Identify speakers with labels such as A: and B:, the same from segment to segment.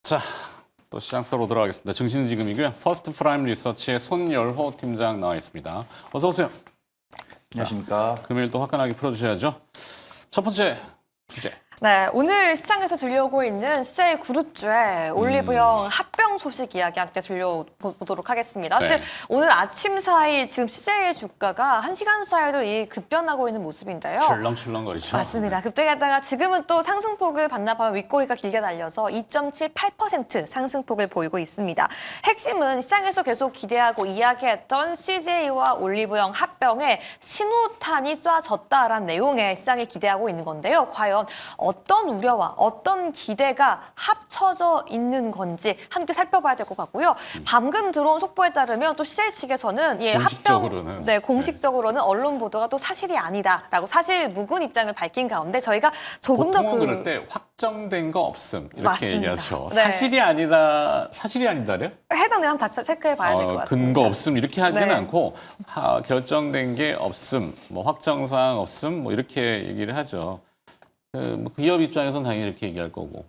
A: 자, 또 시장 썰로 들어가겠습니다. 증시는 지금이고요. 퍼스트 프라임 리서치의 손열호 팀장 나와 있습니다. 어서 오세요.
B: 안녕하십니까.
A: 금요일 또 화끈하게 풀어주셔야죠. 첫 번째 주제.
C: 네, 오늘 시장에서 들려오고 있는 CJ 그룹주의 올리브영 합병 소식 이야기 함께 들려보도록 하겠습니다. 사실
A: 네.
C: 오늘 아침 사이 지금 CJ의 주가가 1시간 사이로 이 급변하고 있는 모습인데요.
A: 출렁출렁거리죠.
C: 맞습니다. 급등했다가 지금은 또 상승폭을 반납하며 윗꼬리가 길게 달려서 2.78% 상승폭을 보이고 있습니다. 핵심은 시장에서 계속 기대하고 이야기했던 CJ와 올리브영 합병에 신호탄이 쏴졌다라는 내용에 시장이 기대하고 있는 건데요. 과연 어떤 우려와 어떤 기대가 합쳐져 있는 건지 함께 살펴봐야 될 것 같고요. 방금 들어온 속보에 따르면 또 CJ 측에서는
A: 공식적으로는.
C: 공식적으로는 언론 보도가 또 사실이 아니다라고 사실 묵은 입장을 밝힌 가운데 저희가 조금 더
A: 보통은 그럴 때 확정된 거 없음 이렇게
C: 맞습니다.
A: 얘기하죠.
C: 네.
A: 사실이 아니다래요?
C: 해당 내용 다시 체크해 봐야 될 것 같습니다.
A: 근거 없음 이렇게 하지는
C: 네.
A: 않고 결정된 게 없음, 뭐 확정 사항 없음, 뭐 이렇게 얘기를 하죠. 뭐 기업 입장에서는 당연히 이렇게 얘기할 거고.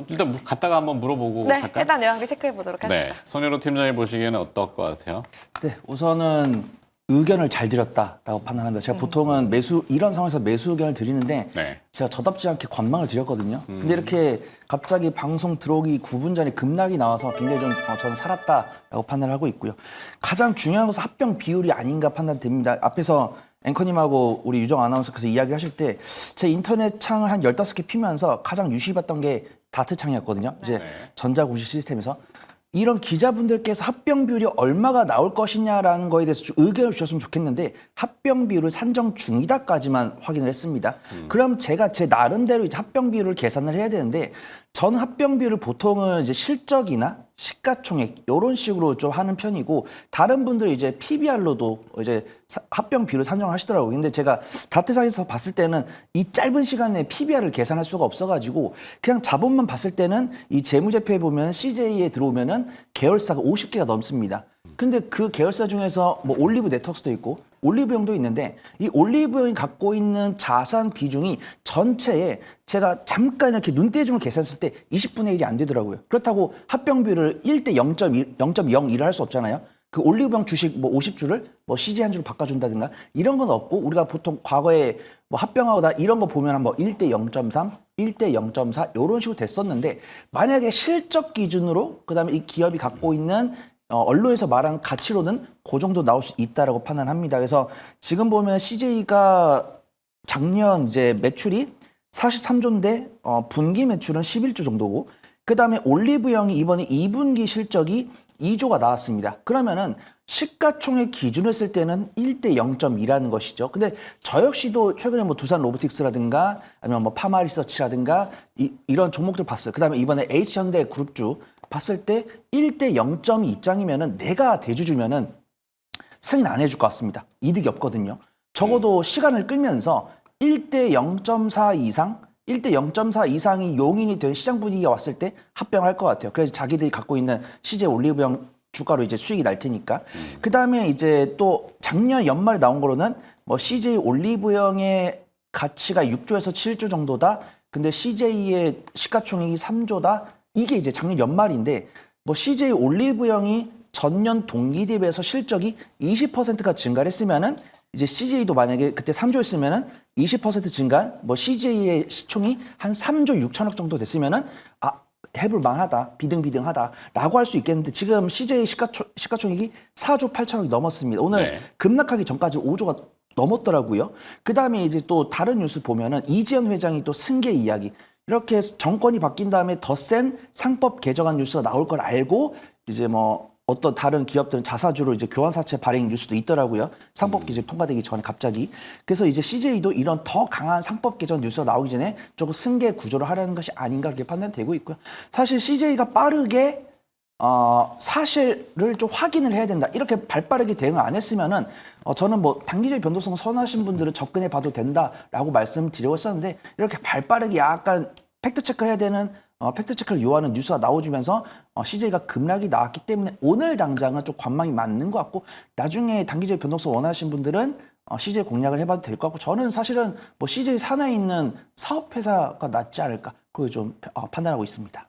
A: 일단 갔다가 한번 물어보고
C: 네,
A: 갈까요?
C: 해당 내용 함께 체크해 보도록 하시죠.
A: 네, 손열호 팀장이 보시기에는 어떨 것 같아요?
B: 네, 우선은 의견을 잘 드렸다라고 판단합니다. 제가 보통은 이런 상황에서 매수 의견을 드리는데
A: 네.
B: 제가 저답지 않게 관망을 드렸거든요. 근데 이렇게 갑자기 방송 들어오기 9분 전에 급락이 나와서 굉장히 좀 저는 살았다라고 판단을 하고 있고요. 가장 중요한 것은 합병 비율이 아닌가 판단됩니다. 앞에서 앵커님하고 우리 유정 아나운서께서 이야기를 하실 때 제 인터넷 창을 한 15개 피면서 가장 유심했던 게 다트 창이었거든요. 이제
A: 네.
B: 전자공시 시스템에서. 이런 기자분들께서 합병 비율이 얼마가 나올 것이냐라는 거에 대해서 좀 의견을 주셨으면 좋겠는데 합병 비율을 산정 중이다까지만 확인을 했습니다. 그럼 제가 제 나름대로 이제 합병 비율을 계산을 해야 되는데 저는 합병 비율을 보통은 이제 실적이나 시가총액 이런 식으로 좀 하는 편이고 다른 분들은 이제 PBR로도 이제 합병 비율을 산정을 하시더라고요. 근데 제가 다트상에서 봤을 때는 이 짧은 시간에 PBR을 계산할 수가 없어가지고 그냥 자본만 봤을 때는 이 재무제표에 보면 CJ에 들어오면은 계열사가 50개가 넘습니다. 근데 그 계열사 중에서 뭐 올리브 네트워크스도 있고 올리브영도 있는데 이 올리브영이 갖고 있는 자산 비중이 전체에 제가 잠깐 이렇게 눈대중을 계산했을 때 20분의 1이 안 되더라고요. 그렇다고 합병 비율을 1대 0.01을 할 수 없잖아요. 그 올리브영 주식 뭐 50주를 뭐 CJ 한 주로 바꿔준다든가 이런 건 없고 우리가 보통 과거에 뭐 합병하거나 이런 거 보면 뭐 1대 0.3, 1대 0.4 이런 식으로 됐었는데 만약에 실적 기준으로 그다음에 이 기업이 갖고 있는 언론에서 말한 가치로는 그 정도 나올 수 있다라고 판단합니다. 그래서 지금 보면 CJ가 작년 이제 매출이 43조인데 분기 매출은 11조 정도고 그다음에 올리브영이 이번에 2분기 실적이 2조가 나왔습니다. 그러면은 시가총액 기준으로 했을 때는 1대 0.2라는 것이죠. 근데 저 역시도 최근에 뭐 두산 로보틱스라든가 아니면 뭐 파마리서치라든가 이런 종목들 봤어요. 그다음에 이번에 H현대 그룹주 봤을 때 1대 0.2 입장이면은 내가 대주주면은 승인 안 해줄 것 같습니다. 이득이 없거든요. 적어도 시간을 끌면서 1대 0.4 이상 1대 0.4 이상이 용인이 된 시장 분위기가 왔을 때 합병할 것 같아요. 그래서 자기들이 갖고 있는 CJ 올리브영 주가로 이제 수익이 날 테니까. 그 다음에 이제 또 작년 연말에 나온 거로는 뭐 CJ 올리브영의 가치가 6조에서 7조 정도다. 근데 CJ의 시가총액이 3조다. 이게 이제 작년 연말인데 뭐 CJ 올리브영이 전년 동기 대비해서 실적이 20%가 증가를 했으면은 이제 CJ도 만약에 그때 3조였으면은 20% 증가한 뭐 CJ의 시총이 한 3조 6천억 정도 됐으면은 해볼 만하다, 비등비등하다라고 할 수 있겠는데 지금 CJ 시가총액이 4조 8천억이 넘었습니다. 오늘
A: 네.
B: 급락하기 전까지 5조가 넘었더라고요. 그 다음에 이제 또 다른 뉴스 보면은 이지연 회장이 또 승계 이야기 이렇게 정권이 바뀐 다음에 더 센 상법 개정안 뉴스가 나올 걸 알고 이제 뭐 어떤 다른 기업들은 자사주로 이제 교환사채 발행 뉴스도 있더라고요. 상법 개정 통과되기 전에 갑자기. 그래서 이제 CJ도 이런 더 강한 상법 개정 뉴스가 나오기 전에 조금 승계 구조를 하려는 것이 아닌가 그렇게 판단되고 있고요. 사실 CJ가 빠르게 사실을 좀 확인을 해야 된다. 이렇게 발빠르게 대응을 안 했으면은 저는 뭐 단기적 변동성 선호하신 분들은 접근해 봐도 된다라고 말씀드리고 있었는데 이렇게 발빠르게 약간 팩트 체크를 해야 되는 팩트 체크를 요하는 뉴스가 나오면서 CJ가 급락이 나왔기 때문에 오늘 당장은 좀 관망이 맞는 것 같고 나중에 단기적 변동성 원하시는 분들은 CJ 공략을 해봐도 될 것 같고 저는 사실은 뭐 CJ 산하에 있는 사업회사가 낫지 않을까 그걸 좀 판단하고 있습니다.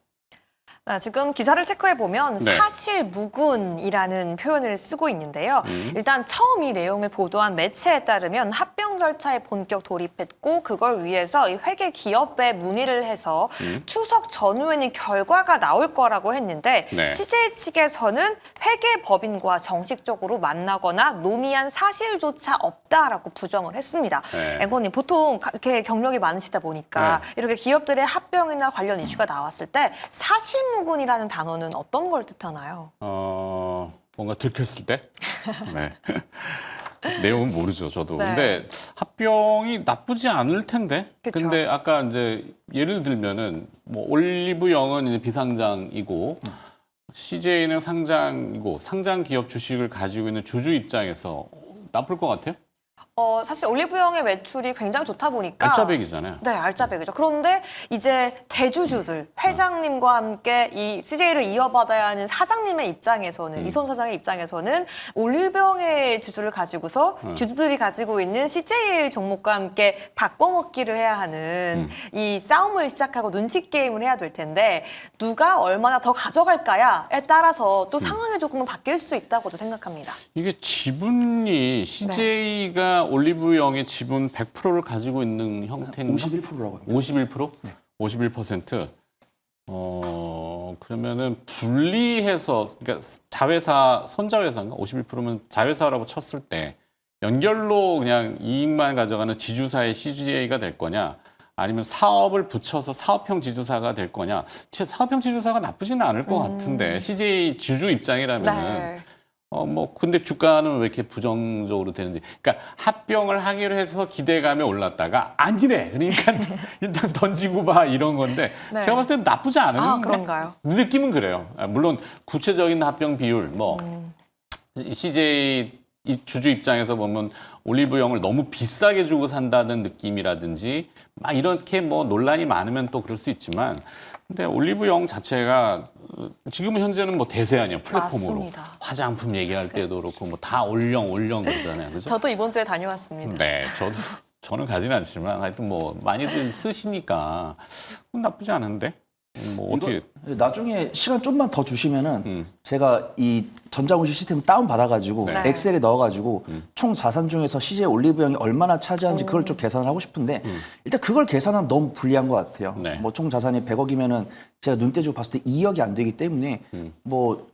C: 지금 기사를 체크해 보면
A: 네.
C: 사실무근이라는 표현을 쓰고 있는데요. 일단 처음 이 내용을 보도한 매체에 따르면 합병 절차에 본격 돌입했고 그걸 위해서 이 회계 기업에 문의를 해서 추석 전후에는 결과가 나올 거라고 했는데
A: 네.
C: CJ 측에서는 회계 법인과 정식적으로 만나거나 논의한 사실조차 없다라고 부정을 했습니다.
A: 네.
C: 앵커님 보통 이렇게 경력이 많으시다 보니까
A: 네.
C: 이렇게 기업들의 합병이나 관련 이슈가 나왔을 때 사실무근이라는 단어는 어떤 걸 뜻하나요?
A: 뭔가 들켰을 때? 네. 내용은 모르죠, 저도.
C: 네.
A: 근데 합병이 나쁘지 않을 텐데.
C: 그쵸.
A: 근데 아까 이제 예를 들면은 뭐 올리브영은 이제 비상장이고 CJ는 상장이고 상장 기업 주식을 가지고 있는 주주 입장에서 나쁠 것 같아요?
C: 사실 올리브영의 매출이 굉장히 좋다 보니까
A: 알짜배기잖아요.
C: 네, 알짜배기죠. 그런데 이제 대주주들, 회장님과 함께 이 CJ를 이어받아야 하는 사장님의 입장에서는, 이손 사장의 입장에서는 올리브영의 주주를 가지고서 주주들이 가지고 있는 CJ 종목과 함께 바꿔먹기를 해야 하는 이 싸움을 시작하고 눈치 게임을 해야 될 텐데 누가 얼마나 더 가져갈까야에 따라서 또 상황이 조금은 바뀔 수 있다고도 생각합니다.
A: 이게 지분이 CJ가 올리브영의 지분 100%를 가지고 있는 형태인가?
B: 51%라고 합니다.
A: 51%? 네. 51%? 그러면은 분리해서, 그러니까 자회사, 손자회사인가? 51%면 자회사라고 쳤을 때 연결로 그냥 이익만 가져가는 지주사의 CJ가 될 거냐? 아니면 사업을 붙여서 사업형 지주사가 될 거냐? 사업형 지주사가 나쁘지는 않을 것 같은데, CJ 주주 입장이라면은.
C: 네.
A: 근데 주가는 왜 이렇게 부정적으로 되는지. 그러니까 합병을 하기로 해서 기대감에 올랐다가 아니래. 그러니까 일단 던지고 봐 이런 건데
C: 네.
A: 제가 봤을 때 나쁘지 않은
C: 그런가요?
A: 느낌은 그래요. 물론 구체적인 합병 비율 CJ 주주 입장에서 보면 올리브영을 너무 비싸게 주고 산다는 느낌이라든지 막 이렇게 뭐 논란이 많으면 또 그럴 수 있지만 근데 올리브영 자체가 지금은 현재는 뭐 대세 아니야 플랫폼으로
C: 맞습니다.
A: 화장품 얘기할 때도 그렇고 뭐 다 올영 그러잖아요. 그죠?
C: 저도 이번 주에 다녀왔습니다.
A: 네, 저는 가지는 않지만 하여튼 뭐 많이들 쓰시니까 나쁘지 않은데 뭐 어떻게
B: 나중에 시간 좀만 더 주시면은 제가 이 전자공시 시스템 다운 받아가지고
C: 네.
B: 엑셀에 넣어가지고 총 자산 중에서 CJ 올리브영이 얼마나 차지하는지 그걸 좀 계산을 하고 싶은데 일단 그걸 계산하면 너무 불리한 것 같아요.
A: 네.
B: 뭐 총 자산이 100억이면은 제가 눈대주고 봤을 때 2억이 안 되기 때문에 뭐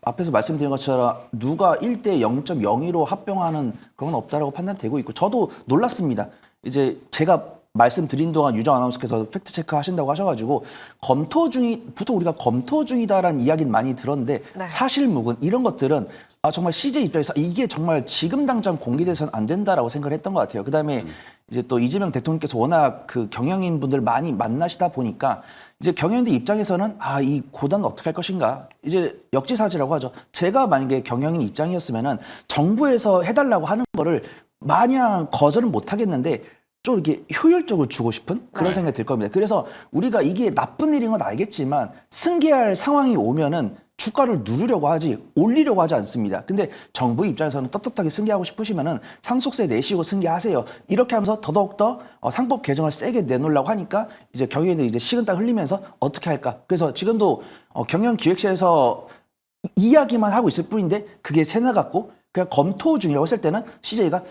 B: 앞에서 말씀드린 것처럼 누가 1대 0.02로 합병하는 그런 건 없다라고 판단되고 있고 저도 놀랐습니다. 이제 제가 말씀드린 동안 유정 아나운서께서 팩트 체크 하신다고 하셔가지고 보통 우리가 검토 중이다라는 이야기는 많이 들었는데
C: 네.
B: 사실무근 이런 것들은 정말 CJ 입장에서 이게 정말 지금 당장 공개돼서는 안 된다라고 생각을 했던 것 같아요. 그다음에 이제 또 이재명 대통령께서 워낙 그 경영인 분들 많이 만나시다 보니까 이제 경영인들 입장에서는 이 고단은 어떻게 할 것인가 이제 역지사지라고 하죠. 제가 만약에 경영인 입장이었으면은 정부에서 해달라고 하는 거를 마냥 거절은 못 하겠는데 좀 이렇게 효율적으로 주고 싶은 그런 생각이 들 겁니다. 그래서 우리가 이게 나쁜 일인 건 알겠지만 승계할 상황이 오면은 주가를 누르려고 하지 올리려고 하지 않습니다. 근데 정부 입장에서는 떳떳하게 승계하고 싶으시면은 상속세 내시고 승계하세요. 이렇게 하면서 더더욱더 상법 개정을 세게 내놓으려고 하니까 이제 경영인들이 이제 식은땀 흘리면서 어떻게 할까? 그래서 지금도 경영기획실에서 이야기만 하고 있을 뿐인데 그게 새나 같고 그냥 검토 중이라고 했을 때는 CJ가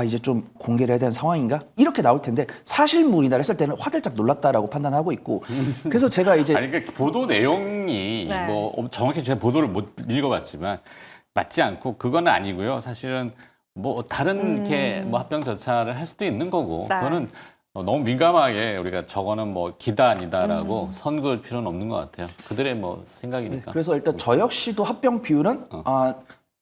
B: 이제 좀 공개를 해야 되는 상황인가 이렇게 나올 텐데 사실무근이다 했을 때는 화들짝 놀랐다라고 판단하고 있고 그래서 제가 이제
A: 그러니까 보도 내용이
C: 네.
A: 뭐 정확히 제가 보도를 못 읽어봤지만 맞지 않고 그건 아니고요. 사실은 뭐 다른 이렇게 뭐 합병 절차를 할 수도 있는 거고
C: 네.
A: 그거는 너무 민감하게 우리가 저거는 뭐 기다 아니다라고 선 그을 필요는 없는 것 같아요. 그들의 뭐 생각이니까.
B: 그래서 일단 저 역시도 합병 비율은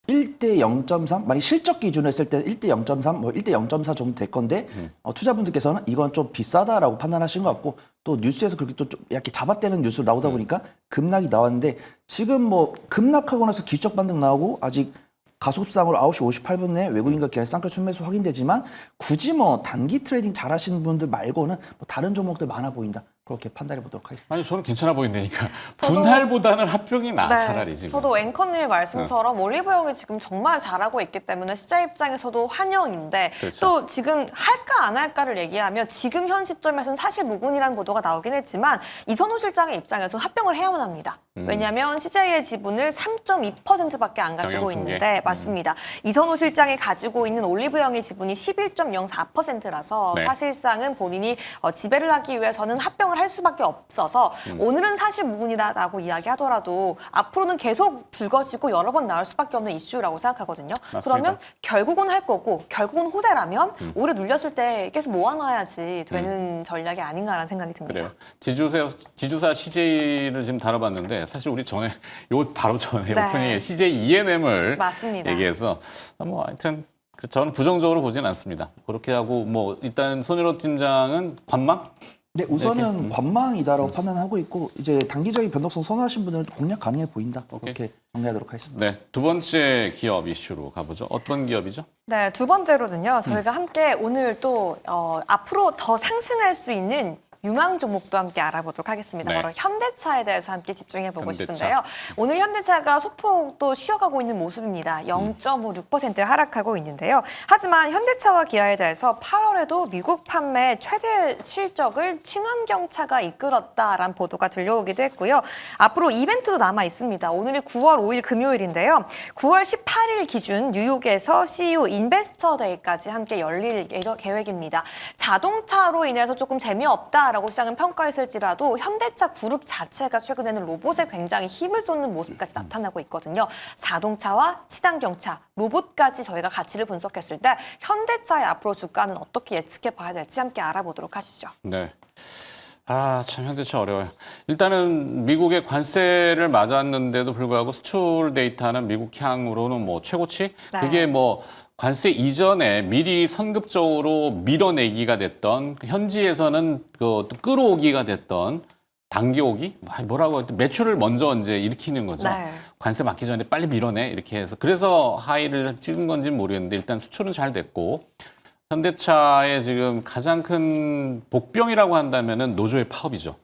B: 1대 0.3, 만약 실적 기준으로 했을 때 1대 0.3, 뭐 1대 0.4 정도 될 건데 투자분들께서는 이건 좀 비싸다라고 판단하신 것 같고 또 뉴스에서 그렇게 또 좀 약간 잡아떼는 뉴스로 나오다 보니까 급락이 나왔는데 지금 뭐 급락하고 나서 기적 반등 나오고 아직 가속상으로 9시 58분에 외국인과 기관의 쌍끌 순매수 확인되지만 굳이 뭐 단기 트레이딩 잘하시는 분들 말고는 뭐 다른 종목들 많아 보인다. 그렇게 판단해 보도록 하겠습니다.
A: 아니 저는 괜찮아 보인다니까. 분할보다는 합병이 나아 차라리 지금.
C: 저도 앵커님의 말씀처럼 올리브영이 지금 정말 잘하고 있기 때문에 시장 입장에서도 환영인데
A: 그렇죠.
C: 또 지금 할까 안 할까를 얘기하면 지금 현 시점에서는 사실 무근이라는 보도가 나오긴 했지만 이선호 실장의 입장에서 합병을 해야만 합니다. 왜냐하면 CJ의 지분을 3.2%밖에 안 가지고
A: 경영승계.
C: 있는데 맞습니다. 이선호 실장이 가지고 있는 올리브영의 지분이 11.04%라서
A: 네.
C: 사실상은 본인이 지배를 하기 위해서는 합병을 할 수밖에 없어서 오늘은 사실 무근이다라고 이야기하더라도 앞으로는 계속 불거지고 여러 번 나올 수밖에 없는 이슈라고 생각하거든요.
A: 맞습니다.
C: 그러면 결국은 할 거고 결국은 호재라면 오래 눌렸을 때 계속 모아놔야지 되는 전략이 아닌가라는 생각이 듭니다.
A: 그래요. 지주사 CJ를 지금 다뤄봤는데 사실 우리 전에 요 바로 전에
C: 네.
A: 오프닝에 CJ E&M을
C: 맞습니다.
A: 얘기해서 뭐 하여튼 저는 부정적으로 보진 않습니다. 그렇게 하고 뭐 일단 손일호 팀장은 관망?
B: 네, 우선은 관망이다라고 판단하고 있고 이제 단기적인 변동성 선호하신 분들은 공략 가능해 보인다.
A: 오케이.
B: 그렇게 정리하도록 하겠습니다.
A: 네, 두 번째 기업 이슈로 가보죠. 어떤 기업이죠?
C: 네, 두 번째로는요. 저희가 함께 오늘 또 앞으로 더 상승할 수 있는 유망 종목도 함께 알아보도록 하겠습니다.
A: 네.
C: 바로 현대차에 대해서 함께 집중해보고
A: 현대차.
C: 싶은데요. 오늘 현대차가 소폭 또 쉬어가고 있는 모습입니다. 0.56% 하락하고 있는데요. 하지만 현대차와 기아에 대해서 8월에도 미국 판매 최대 실적을 친환경차가 이끌었다라는 보도가 들려오기도 했고요. 앞으로 이벤트도 남아 있습니다. 오늘이 9월 5일 금요일인데요. 9월 18일 기준 뉴욕에서 CEO 인베스터 데이까지 함께 열릴 계획입니다. 자동차로 인해서 조금 재미없다라고 시장은 평가했을지라도 현대차 그룹 자체가 최근에는 로봇에 굉장히 힘을 쏟는 모습까지 나타나고 있거든요. 자동차와 친환경차, 로봇까지 저희가 가치를 분석했을 때 현대차의 앞으로 주가는 어떻게 예측해 봐야 될지 함께 알아보도록 하시죠.
A: 네. 참 현대차 어려워요. 일단은 미국의 관세를 맞았는데도 불구하고 수출 데이터는 미국 향으로는 뭐 최고치?
C: 네.
A: 그게 뭐 관세 이전에 미리 선급적으로 밀어내기가 됐던 현지에서는 또 끌어오기가 됐던 당겨오기? 뭐라고 하죠? 매출을 먼저 이제 일으키는 거죠.
C: 네.
A: 관세 맞기 전에 빨리 밀어내 이렇게 해서 그래서 하이를 찍은 건지는 모르겠는데 일단 수출은 잘 됐고 현대차의 지금 가장 큰 복병이라고 한다면은 노조의 파업이죠.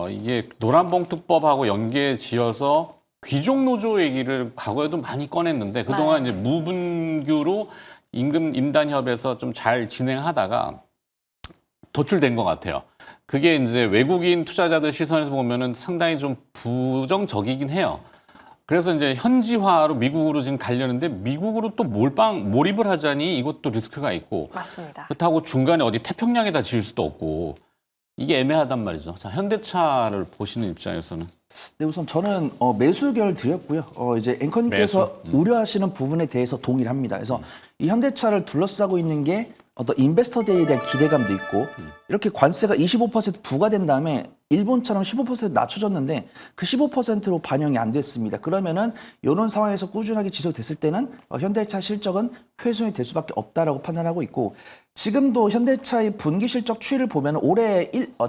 A: 이게 노란봉투법하고 연계 지어서 귀족 노조 얘기를 과거에도 많이 꺼냈는데 그동안 이제 무분규로 임금 임단협에서 좀 잘 진행하다가 도출된 것 같아요. 그게 이제 외국인 투자자들 시선에서 보면은 상당히 좀 부정적이긴 해요. 그래서 이제 현지화로 미국으로 지금 가려는데 미국으로 또 몰입을 하자니 이것도 리스크가 있고
C: 맞습니다.
A: 그렇다고 중간에 어디 태평양에다 지을 수도 없고 이게 애매하단 말이죠. 자, 현대차를 보시는 입장에서는
B: 네, 우선 저는 매수 의견을 드렸고요. 이제 앵커님께서 우려하시는 부분에 대해서 동의를 합니다. 그래서 이 현대차를 둘러싸고 있는 게 어떤 인베스터 데이에 대한 기대감도 있고 이렇게 관세가 25% 부과된 다음에 일본처럼 15% 낮춰졌는데 그 15%로 반영이 안 됐습니다. 그러면은 이런 상황에서 꾸준하게 지속됐을 때는 현대차 실적은 훼손이 될 수밖에 없다라고 판단하고 있고 지금도 현대차의 분기 실적 추이를 보면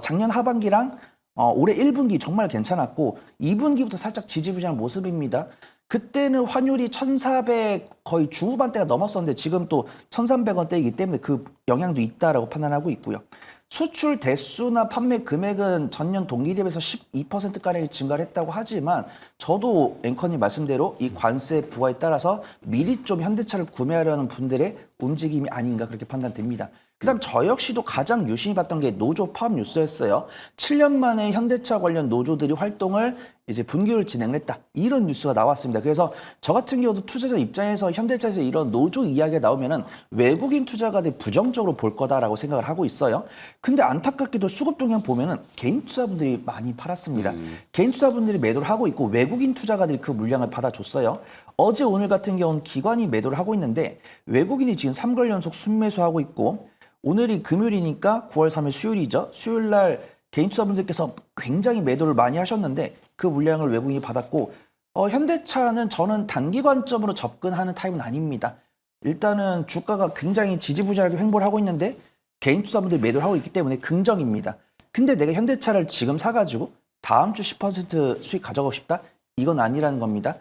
B: 작년 하반기랑 올해 1분기 정말 괜찮았고 2분기부터 살짝 지지부진한 모습입니다. 그때는 환율이 1,400 거의 중후반대가 넘었었는데 지금 또 1,300원대이기 때문에 그 영향도 있다라고 판단하고 있고요. 수출 대수나 판매 금액은 전년 동기 대비해서 12%가량 증가를 했다고 하지만 저도 앵커님 말씀대로 이 관세 부과에 따라서 미리 좀 현대차를 구매하려는 분들의 움직임이 아닌가 그렇게 판단됩니다. 그다음 저 역시도 가장 유심히 봤던 게 노조 파업 뉴스였어요. 7년 만에 현대차 관련 노조들이 활동을 이제 분규를 진행을 했다. 이런 뉴스가 나왔습니다. 그래서 저 같은 경우도 투자자 입장에서 현대차에서 이런 노조 이야기가 나오면은 외국인 투자가들이 부정적으로 볼 거다라고 생각을 하고 있어요. 근데 안타깝게도 수급 동향 보면은 개인 투자분들이 많이 팔았습니다. 개인 투자분들이 매도를 하고 있고 외국인 투자가들이 그 물량을 받아줬어요. 어제 오늘 같은 경우는 기관이 매도를 하고 있는데 외국인이 지금 3개월 연속 순매수하고 있고 오늘이 금요일이니까 9월 3일 수요일이죠. 수요일 날 개인 투자분들께서 굉장히 매도를 많이 하셨는데 그 물량을 외국인이 받았고 현대차는 저는 단기 관점으로 접근하는 타입은 아닙니다. 일단은 주가가 굉장히 지지부진하게 횡보를 하고 있는데 개인 투자분들이 매도를 하고 있기 때문에 긍정입니다. 근데 내가 현대차를 지금 사가지고 다음 주 10% 수익 가져가고 싶다? 이건 아니라는 겁니다.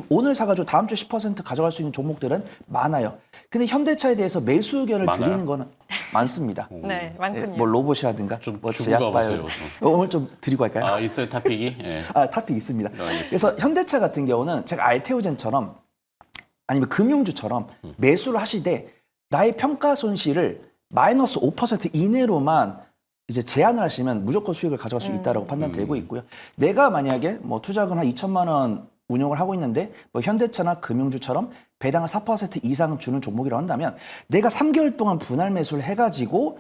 B: 오늘 사가지고 다음 주 10% 가져갈 수 있는 종목들은 많아요. 근데 현대차에 대해서 매수 의견을
A: 많아요?
B: 드리는 거는 많습니다.
C: 네, 많군요.
B: 뭐 로봇이라든가
A: 좀
B: 뭐
A: 주고
B: 제약바이오.
A: 가보세요,
B: 오늘 좀 드리고 갈까요?
A: 있어요 타픽이? 예.
B: 탑픽 있습니다.
A: 알겠습니다.
B: 그래서 현대차 같은 경우는 제가 알테오젠처럼 아니면 금융주처럼 매수를 하시되 나의 평가 손실을 마이너스 5% 이내로만 이제 제한을 하시면 무조건 수익을 가져갈 수 있다라고 판단되고 있고요. 내가 만약에 뭐 투자금 한 2천만 원 운용을 하고 있는데 뭐 현대차나 금융주처럼 배당을 4% 이상 주는 종목이라고 한다면 내가 3개월 동안 분할 매수를 해가지고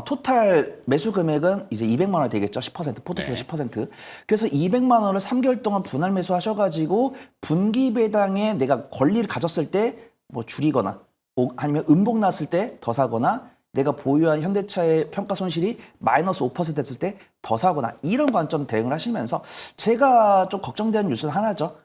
B: 토탈 매수 금액은 이제 200만 원 되겠죠. 10% 포트폴리오
A: 네.
B: 10%. 그래서 200만 원을 3개월 동안 분할 매수하셔가지고 분기 배당에 내가 권리를 가졌을 때 뭐 줄이거나 아니면 음봉 났을 때 더 사거나 내가 보유한 현대차의 평가 손실이 마이너스 5% 됐을 때 더 사거나 이런 관점 대응을 하시면서 제가 좀 걱정되는 뉴스는 하나죠.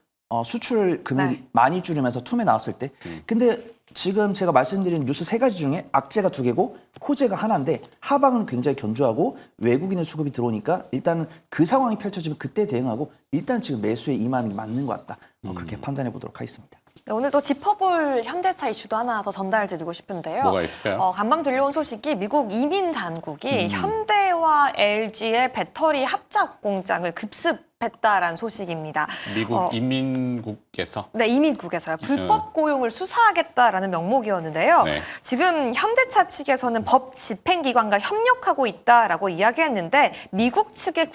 B: 수출 금액이
C: 네.
B: 많이 줄이면서 툼에 나왔을 때. 근데 지금 제가 말씀드린 뉴스 3가지 중에 악재가 2개고 호재가 하나인데 하방은 굉장히 견조하고 외국인의 수급이 들어오니까 일단은 그 상황이 펼쳐지면 그때 대응하고 일단 지금 매수에 임하는 게 맞는 것 같다. 그렇게 판단해 보도록 하겠습니다.
C: 네, 오늘 또 짚어볼 현대차 이슈도 하나 더 전달드리고 싶은데요.
A: 뭐가 있을까요?
C: 간밤 들려온 소식이 미국 이민 당국이 현대와 LG의 배터리 합작 공장을 급습했다라는 소식입니다.
A: 미국 인민국에서
C: 네, 이민국에서요. 불법 고용을 수사하겠다라는 명목이었는데요.
A: 네.
C: 지금 현대차 측에서는 법 집행기관과 협력하고 있다라고 이야기했는데 미국 측의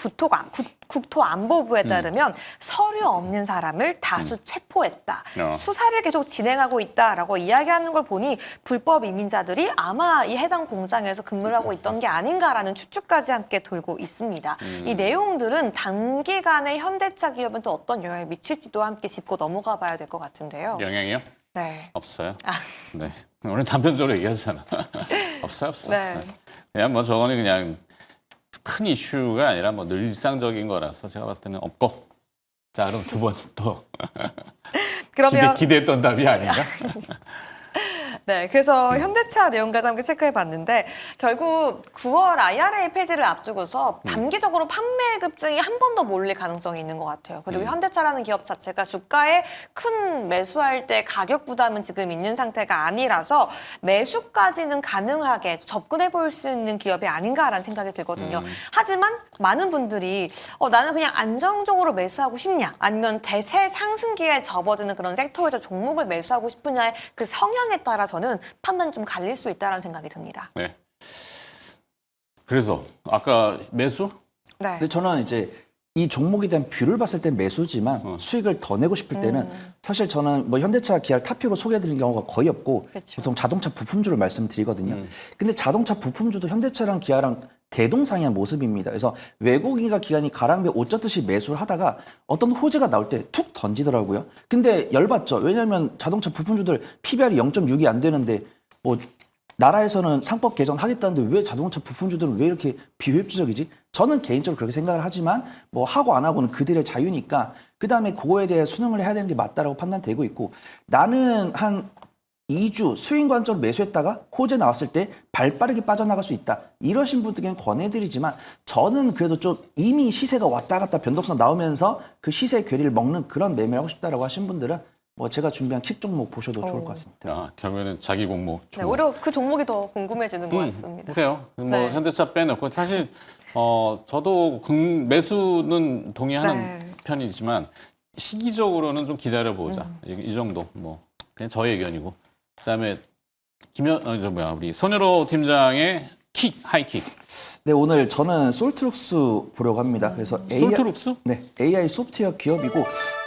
C: 국토안보부에 따르면 서류 없는 사람을 다수 체포했다. 수사를 계속 진행하고 있다라고 이야기하는 걸 보니 불법 이민자들이 아마 이 해당 공장에서 근무를 하고 있던 게 아닌가라는 추측까지 함께 돌고 있습니다. 이 내용들은 단기간에 현대차 기업은 또 어떤 영향을 미칠지도 함께 짚고 넘어가 봐야 될 것 같은데요.
A: 영향이요?
C: 네.
A: 없어요. 네. 오늘 단편적으로 얘기하잖아. 없어요.
C: 네.
A: 그냥 뭐 저거는 그냥 큰 이슈가 아니라 뭐 늘 일상적인 거라서 제가 봤을 때는 없고. 자, 그럼 두 번 또
C: 그러면
A: 기대했던 답이 아닌가?
C: 네, 그래서 현대차 내용까지 함께 체크해 봤는데 결국 9월 IRA 폐지를 앞두고서 단기적으로 판매 급증이 한 번 더 몰릴 가능성이 있는 것 같아요. 그리고 현대차라는 기업 자체가 주가에 큰 매수할 때 가격 부담은 지금 있는 상태가 아니라서 매수까지는 가능하게 접근해 볼 수 있는 기업이 아닌가라는 생각이 들거든요. 하지만 많은 분들이 나는 그냥 안정적으로 매수하고 싶냐 아니면 대세 상승기에 접어드는 그런 섹터에서 종목을 매수하고 싶으냐의 그 성향에 따라서는 판단이 좀 갈릴 수 있다는 생각이 듭니다.
A: 네. 그래서 아까 매수?
C: 네.
B: 근데 저는 이제 이 종목에 대한 뷰를 봤을 땐 매수지만 수익을 더 내고 싶을 때는 사실 저는 뭐 현대차 기아를 탑픽으로 소개해드리는 경우가 거의 없고
C: 그쵸.
B: 보통 자동차 부품주를 말씀드리거든요. 근데 자동차 부품주도 현대차랑 기아랑 대동상이한 모습입니다. 그래서 외국인과 기관이 가랑비에 옷 젖듯이 매수를 하다가 어떤 호재가 나올 때 툭 던지더라고요. 근데 열받죠. 왜냐하면 자동차 부품주들 PBR이 0.6이 안 되는데 뭐 나라에서는 상법 개정하겠다는데 왜 자동차 부품주들은 왜 이렇게 비효율적이지? 저는 개인적으로 그렇게 생각을 하지만 뭐 하고 안 하고는 그들의 자유니까 그다음에 그거에 대해 수능을 해야 되는 게 맞다라고 판단되고 있고 나는 한 2주 수익 관점으로 매수했다가 호재 나왔을 때 발빠르게 빠져나갈 수 있다. 이러신 분들에게는 권해드리지만 저는 그래도 좀 이미 시세가 왔다 갔다 변동성 나오면서 그 시세 괴리를 먹는 그런 매매를 하고 싶다라고 하신 분들은 뭐 제가 준비한 킥 종목 보셔도 좋을 것 같습니다.
A: 결국에는 자기 공모.
C: 네, 오히려 그 종목이 더 궁금해지는 것 같습니다.
A: 그래요. 뭐
C: 네.
A: 현대차 빼놓고 사실 저도 매수는 동의하는
C: 네.
A: 편이지만 시기적으로는 좀 기다려 보자. 이 정도 뭐 그냥 저의 의견이고. 그다음에 우리 손여로 팀장의 하이킥.
B: 네, 오늘 저는 솔트룩스 보려고 합니다. 그래서
A: 솔트룩스?
B: 네, AI 소프트웨어 기업이고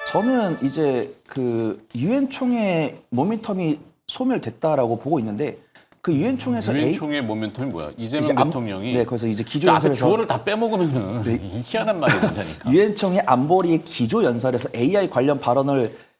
B: 저는 이제 그 유엔 총회 모멘텀이 소멸됐다라고 보고 있는데 그 유엔 총회에서
A: 유엔 총회 모멘텀이 뭐야? 이재명 대통령이
B: 네, 그래서 이제 기조
A: 앞에
B: 연설에서
A: 주어를 다 빼먹으면은 희한한 말이 된다니까.
B: 유엔 총회 안보리의 기조 연설에서 AI 관련 발언을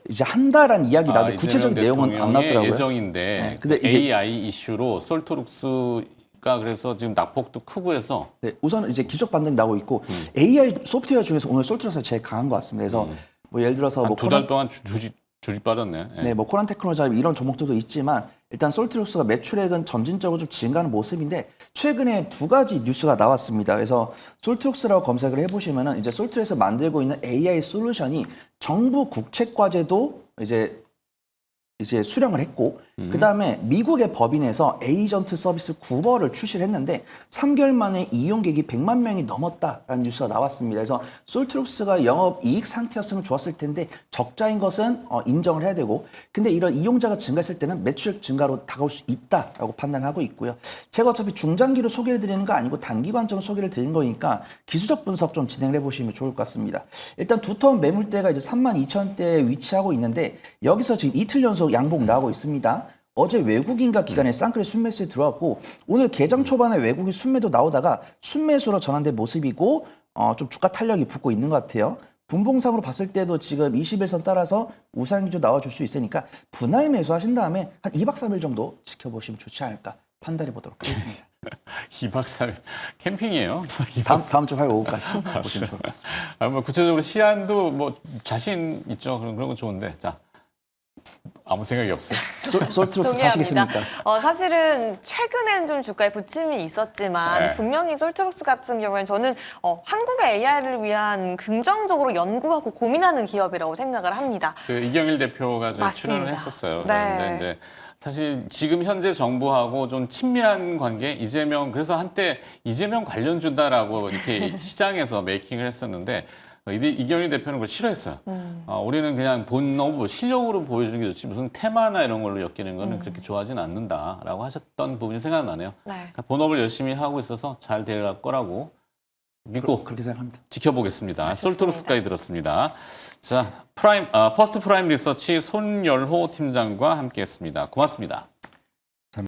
B: 이제 한다라는 이야기 나는데 구체적인 내용은 안 나왔더라고요.
A: 예정인데
B: 네, 근데 이제
A: AI 이슈로 솔트룩스가 그래서 지금 낙폭도 크고 해서
B: 네, 우선 이제 기적 반등이 나오고 있고 AI 소프트웨어 중에서 오늘 솔트룩스가 제일 강한 것 같습니다. 그래서 뭐 예를 들어서 뭐
A: 두 달 동안 줄이 빠졌네.
B: 네, 뭐 코란 테크놀로지 이런 종목들도 있지만 일단 솔트룩스가 매출액은 점진적으로 좀 증가하는 모습인데 최근에 두 가지 뉴스가 나왔습니다. 그래서 솔트룩스라고 검색을 해보시면은 이제 솔트룩스에서 만들고 있는 AI 솔루션이 정부 국책 과제도 이제 수령을 했고 그다음에 미국의 법인에서 에이전트 서비스 구버를 출시를 했는데 3개월 만에 이용객이 100만 명이 넘었다라는 뉴스가 나왔습니다. 그래서 솔트룩스가 영업 이익 상태였으면 좋았을 텐데 적자인 것은 인정을 해야 되고, 근데 이런 이용자가 증가했을 때는 매출 증가로 다가올 수 있다라고 판단하고 있고요. 제가 어차피 중장기로 소개를 드리는 거 아니고 단기 관점 소개를 드리는 거니까 기술적 분석 좀 진행을 해보시면 좋을 것 같습니다. 일단 두터운 매물대가 이제 32,000대에 위치하고 있는데 여기서 지금 이틀 연속 양봉 나오고 있습니다. 어제 외국인과 기관의 쌍끌이 순매수에 들어왔고 오늘 개장 초반에 외국인 순매도 나오다가 순매수로 전환된 모습이고 좀 주가 탄력이 붙고 있는 것 같아요. 분봉상으로 봤을 때도 지금 21선 따라서 우상기조 나와줄 수 있으니까 분할 매수하신 다음에 한 2박 3일 정도 지켜보시면 좋지 않을까 판단해 보도록 하겠습니다.
A: 2박 3일 캠핑이에요.
B: 다음 주 화요일 오후까지 보시면 좋을 것 같습니다.
A: 뭐 구체적으로 시안도 뭐 자신 있죠. 그런 건 좋은데 자 아무 생각이 없어요.
B: 솔트룩스 사시겠습니까?
C: 사실은 최근에는 좀 주가에 부침이 있었지만
A: 네.
C: 분명히 솔트룩스 같은 경우에는 저는 한국의 AI를 위한 긍정적으로 연구하고 고민하는 기업이라고 생각을 합니다.
A: 그 이경일 대표가 저희
C: 맞습니다.
A: 출연을 했었어요.
C: 네.
A: 그런데 이제 사실 지금 현재 정부하고 좀 친밀한 관계, 이재명 그래서 한때 이재명 관련주다라고 이렇게 시장에서 메이킹을 했었는데 이경일 대표는 그걸 싫어했어요. 우리는 그냥 본업 실력으로 보여주는 게 좋지 무슨 테마나 이런 걸로 엮이는 거는 그렇게 좋아하진 않는다라고 하셨던 부분이 생각나네요.
C: 네.
A: 그러니까 본업을 열심히 하고 있어서 잘 될 거라고 믿고
B: 그렇게 생각합니다.
A: 지켜보겠습니다. 솔트룩스까지 들었습니다. 자, 퍼스트 프라임 리서치 손열호 팀장과 함께했습니다. 고맙습니다.